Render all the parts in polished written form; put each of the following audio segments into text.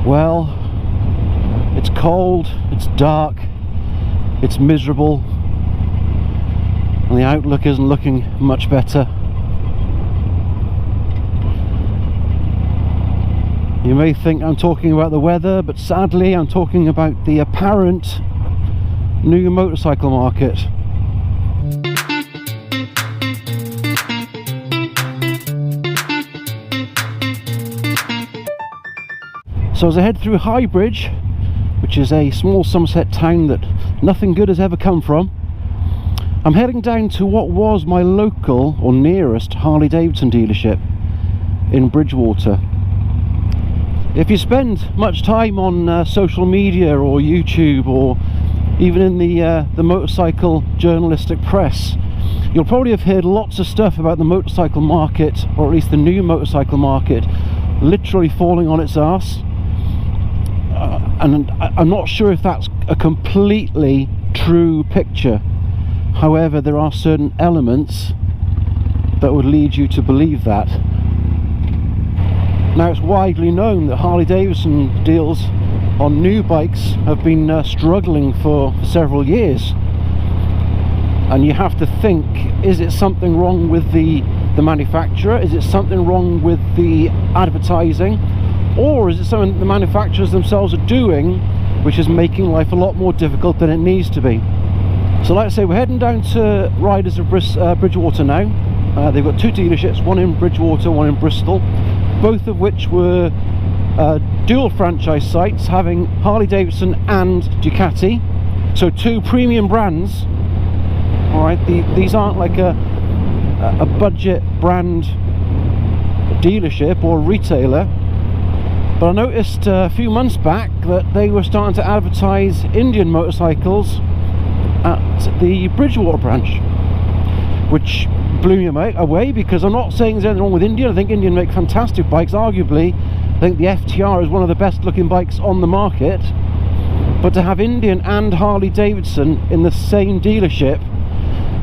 Well, it's cold, it's dark, it's miserable, and the outlook isn't looking much better. You may think I'm talking about the weather, but sadly I'm talking about the apparent new motorcycle market. So as I head through Highbridge, which is a small Somerset town that nothing good has ever come from, I'm heading down to what was my local or nearest Harley Davidson dealership in Bridgwater. If you spend much time on social media or YouTube or even in the motorcycle journalistic press, you'll probably have heard lots of stuff about the motorcycle market, or at least the new motorcycle market, literally falling on its arse. And I'm not sure if that's a completely true picture. However, there are certain elements that would lead you to believe that. Now, it's widely known that Harley Davidson deals on new bikes have been struggling for several years. And you have to think, is it something wrong with the manufacturer? Is it something wrong with the advertising? Or is it something the manufacturers themselves are doing which is making life a lot more difficult than it needs to be? So like I say, we're heading down to Riders of Bridgwater now. They've got two dealerships, one in Bridgwater, one in Bristol, both of which were dual franchise sites having Harley Davidson and Ducati. So two premium brands. Alright, these aren't like a budget brand dealership or retailer. But I noticed a few months back that they were starting to advertise Indian motorcycles at the Bridgwater branch, which blew me away, because I'm not saying there's anything wrong with Indian. I think Indian make fantastic bikes. Arguably, I think the FTR is one of the best looking bikes on the market. But to have Indian and Harley Davidson in the same dealership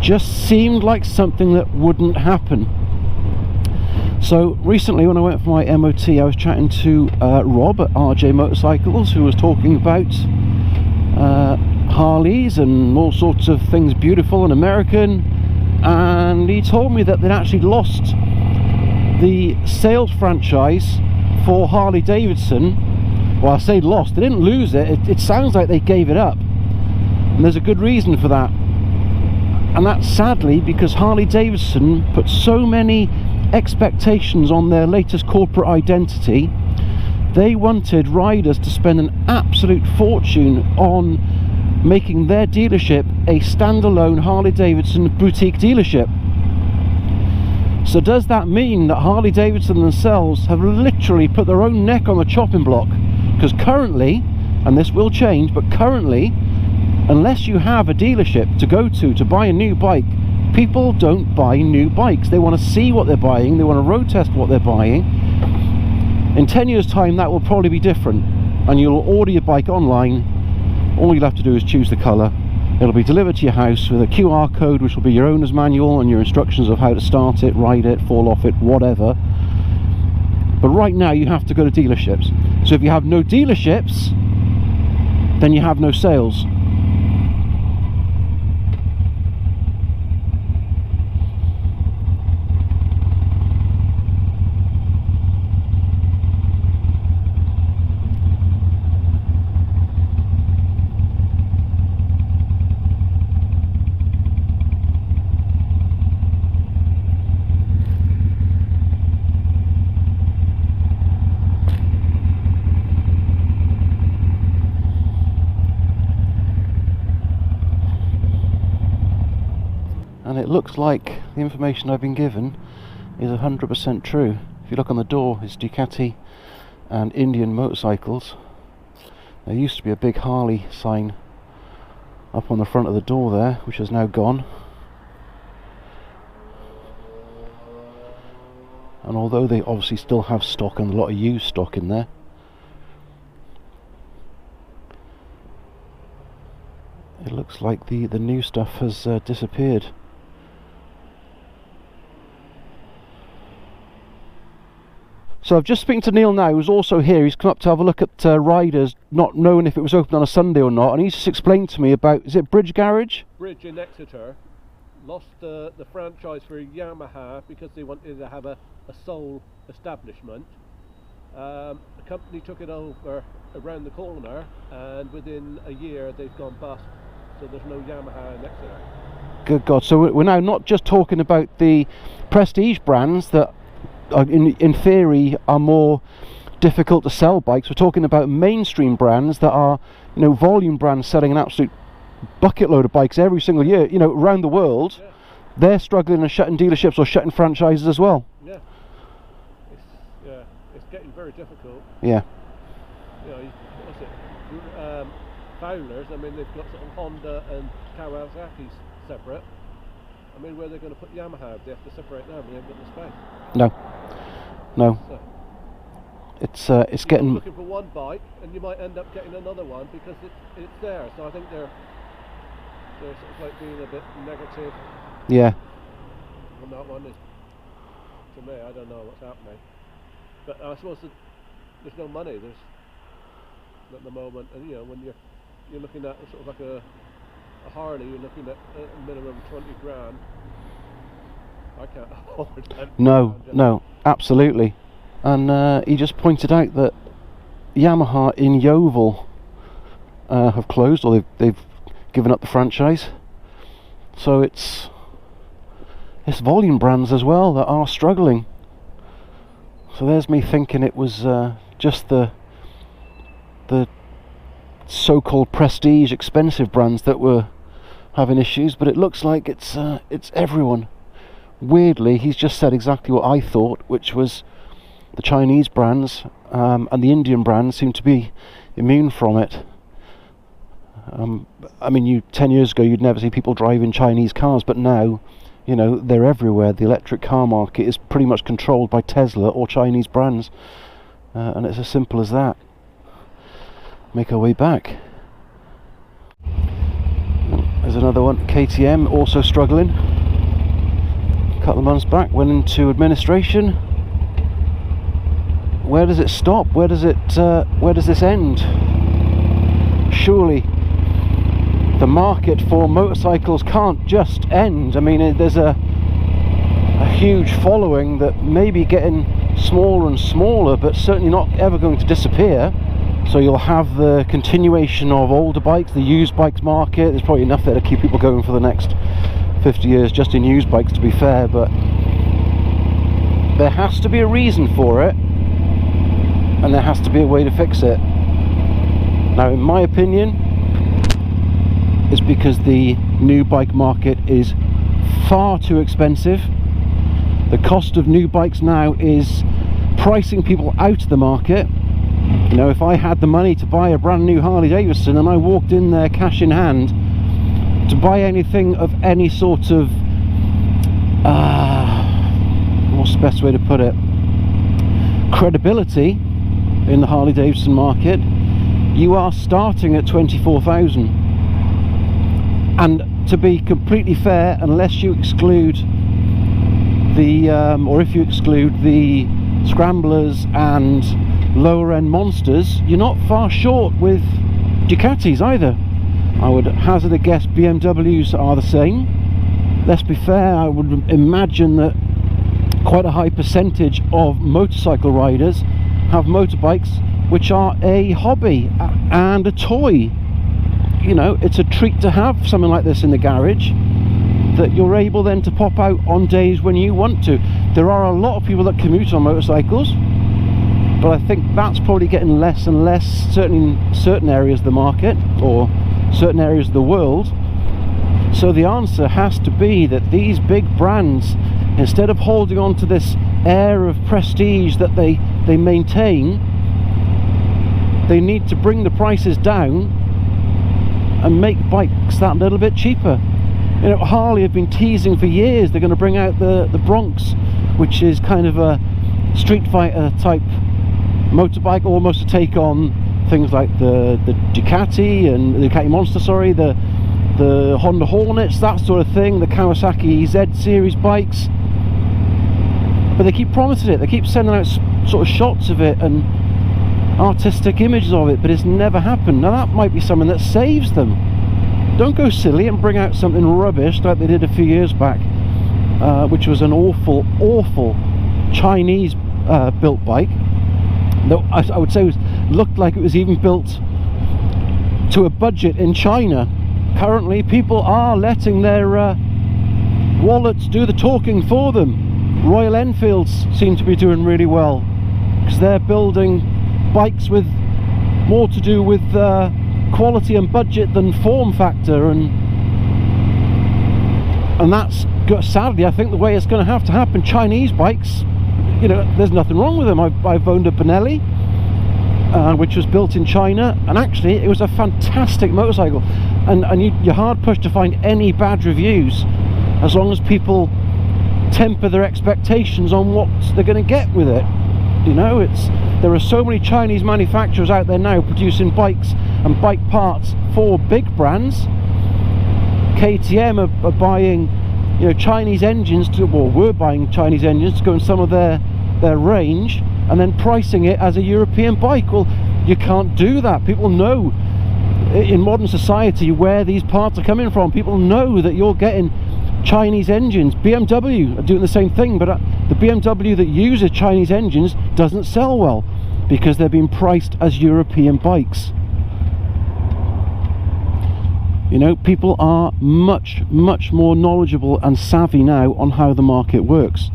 just seemed like something that wouldn't happen. So recently, when I went for my MOT, I was chatting to Rob at RJ Motorcycles, who was talking about Harleys and all sorts of things beautiful and American, and he told me that they'd actually lost the sales franchise for Harley Davidson. Well, I say lost, they didn't lose it, it sounds like they gave it up, and there's a good reason for that. And that's sadly because Harley Davidson put so many expectations on their latest corporate identity. They wanted riders to spend an absolute fortune on making their dealership a standalone Harley Davidson boutique dealership. So does that mean that Harley Davidson themselves have literally put their own neck on the chopping block? Because currently, and this will change, but currently, unless you have a dealership to go to buy a new bike, people don't buy new bikes. They want to see what they're buying, they want to road test what they're buying. In 10 years time that will probably be different, and you'll order your bike online. All you'll have to do is choose the colour. It'll be delivered to your house with a QR code, which will be your owner's manual and your instructions of how to start it, ride it, fall off it, whatever. But right now you have to go to dealerships. So if you have no dealerships, then you have no sales. And it looks like the information I've been given is 100% true. If you look on the door, it's Ducati and Indian motorcycles. There used to be a big Harley sign up on the front of the door there, which is now gone. And although they obviously still have stock and a lot of used stock in there, it looks like the new stuff has disappeared. So I've just speaking to Neil now, who's also here. He's come up to have a look at riders, not knowing if it was open on a Sunday or not, and he's just explained to me about, is it Bridge Garage? Bridge in Exeter lost the franchise for Yamaha because they wanted to have a sole establishment. The company took it over around the corner, and within a year they've gone bust, so there's no Yamaha in Exeter. Good God, so we're now not just talking about the prestige brands that in theory are more difficult to sell bikes. We're talking about mainstream brands that are, you know, volume brands selling an absolute bucket load of bikes every single year, you know, around the world. Yeah. They're struggling and shutting dealerships or shutting franchises as well. Yeah, it's getting very difficult. Yeah. You know, what's it? Fowlers. I mean, they've got sort of Honda and Kawasaki separate. I mean, where they're going to put Yamaha? They have to separate now, but they haven't got the space. No. So it's getting. Looking for one bike, and you might end up getting another one because it's there. So I think they're sort of like being a bit negative. Yeah. On that one, to me, I don't know what's happening. But I suppose there's no money. There's at the moment, and you know, when you're looking at sort of like a Harley, you're looking at a minimum 20 grand. I can't afford that. No, absolutely. And he just pointed out that Yamaha in Yeovil have closed, or they've given up the franchise. So it's volume brands as well that are struggling. So there's me thinking it was just the so-called prestige expensive brands that were having issues, but it looks like it's everyone. Weirdly, he's just said exactly what I thought, which was the Chinese brands and the Indian brands seem to be immune from it. I mean, 10 years ago you'd never see people driving Chinese cars, but now, you know, they're everywhere. The electric car market is pretty much controlled by Tesla or Chinese brands, and it's as simple as that. Make our way back. There's another one, KTM, also struggling. A couple of months back, went into administration. Where does it stop? Where does this end? Surely the market for motorcycles can't just end. I mean, there's a huge following that may be getting smaller and smaller, but certainly not ever going to disappear. So you'll have the continuation of older bikes, the used bikes market. There's probably enough there to keep people going for the next 50 years just in used bikes, to be fair, but there has to be a reason for it, and there has to be a way to fix it. Now, in my opinion, it's because the new bike market is far too expensive. The cost of new bikes now is pricing people out of the market. You know, if I had the money to buy a brand new Harley Davidson and I walked in there cash in hand to buy anything of any sort of what's the best way to put it, credibility in the Harley Davidson market, you are starting at 24,000. And to be completely fair, unless you exclude the or if you exclude the scramblers and lower end monsters, you're not far short with Ducatis either. I would hazard a guess BMWs are the same. Let's be fair, I would imagine that quite a high percentage of motorcycle riders have motorbikes which are a hobby and a toy. You know, it's a treat to have something like this in the garage that you're able then to pop out on days when you want to. There are a lot of people that commute on motorcycles, but I think that's probably getting less and less, certainly in certain areas of the market or certain areas of the world. So the answer has to be that these big brands, instead of holding on to this air of prestige that they maintain, they need to bring the prices down and make bikes that little bit cheaper. You know, Harley have been teasing for years they're going to bring out the Bronx, which is kind of a Street Fighter type motorbike, almost a take on things like the Ducati and the Ducati Monster, sorry, the Honda Hornets, that sort of thing, the Kawasaki Z series bikes. But they keep promising it, they keep sending out sort of shots of it and artistic images of it, but it's never happened. Now that might be something that saves them. Don't go silly and bring out something rubbish like they did a few years back, which was an awful Chinese built bike that I would say looked like it was even built to a budget in China. Currently people are letting their wallets do the talking for them. Royal Enfields seem to be doing really well because they're building bikes with more to do with quality and budget than form factor, and that's sadly I think the way it's going to have to happen. Chinese bikes, you know, there's nothing wrong with them. I've owned a Benelli which was built in China, and actually it was a fantastic motorcycle, and you're hard pushed to find any bad reviews as long as people temper their expectations on what they're going to get with it. You know, there are so many Chinese manufacturers out there now producing bikes and bike parts for big brands. KTM are buying, you know, Chinese engines were buying Chinese engines to go in some of their range and then pricing it as a European bike. Well, you can't do that. People know in modern society where these parts are coming from. People know that you're getting Chinese engines. BMW are doing the same thing, but the BMW that uses Chinese engines doesn't sell well because they're being priced as European bikes. You know, people are much more knowledgeable and savvy now on how the market works.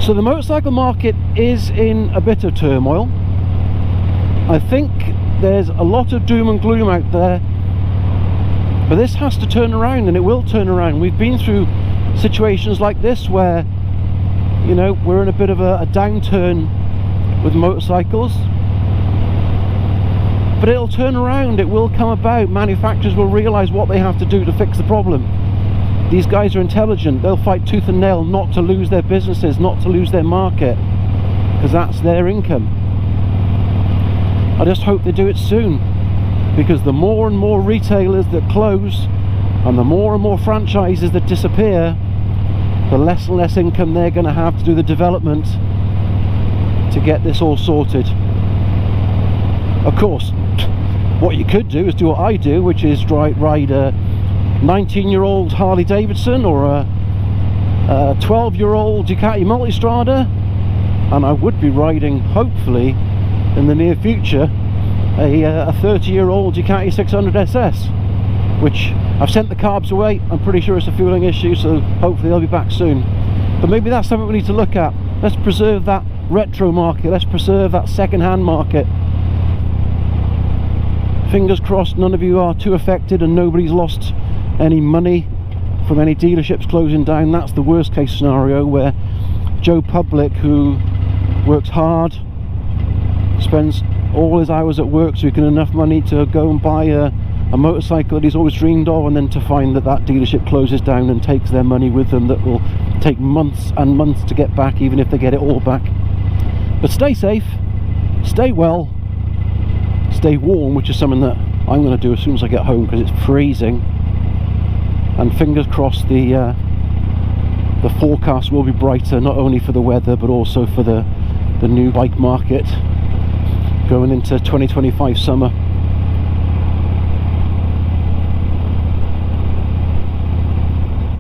So the motorcycle market is in a bit of turmoil. I think there's a lot of doom and gloom out there, but this has to turn around, and it will turn around. We've been through situations like this where, you know, we're in a bit of a downturn with motorcycles, but it'll turn around. It will come about. Manufacturers will realise what they have to do to fix the problem. These guys are intelligent. They'll fight tooth and nail not to lose their businesses, not to lose their market, because that's their income. I just hope they do it soon, because the more and more retailers that close and the more franchises that disappear, the less and less income they're going to have to do the development to get this all sorted. Of course, what you could do is do what I do, which is ride a 19-year-old Harley Davidson or a 12-year-old Ducati Multistrada, and I would be riding, hopefully in the near future, a 30-year-old Ducati 600 SS, which I've sent the carbs away. I'm pretty sure it's a fueling issue, so hopefully they'll be back soon. But maybe that's something we need to look at. Let's preserve that retro market, let's preserve that second-hand market. Fingers crossed none of you are too affected and nobody's lost any money from any dealerships closing down. That's the worst case scenario, where Joe Public, who works hard, spends all his hours at work so he can have enough money to go and buy a motorcycle that he's always dreamed of, and then to find that dealership closes down and takes their money with them. That will take months and months to get back, even if they get it all back. But stay safe, stay well, stay warm, which is something that I'm going to do as soon as I get home, because it's freezing. And fingers crossed the forecast will be brighter, not only for the weather but also for the new bike market going into 2025 summer.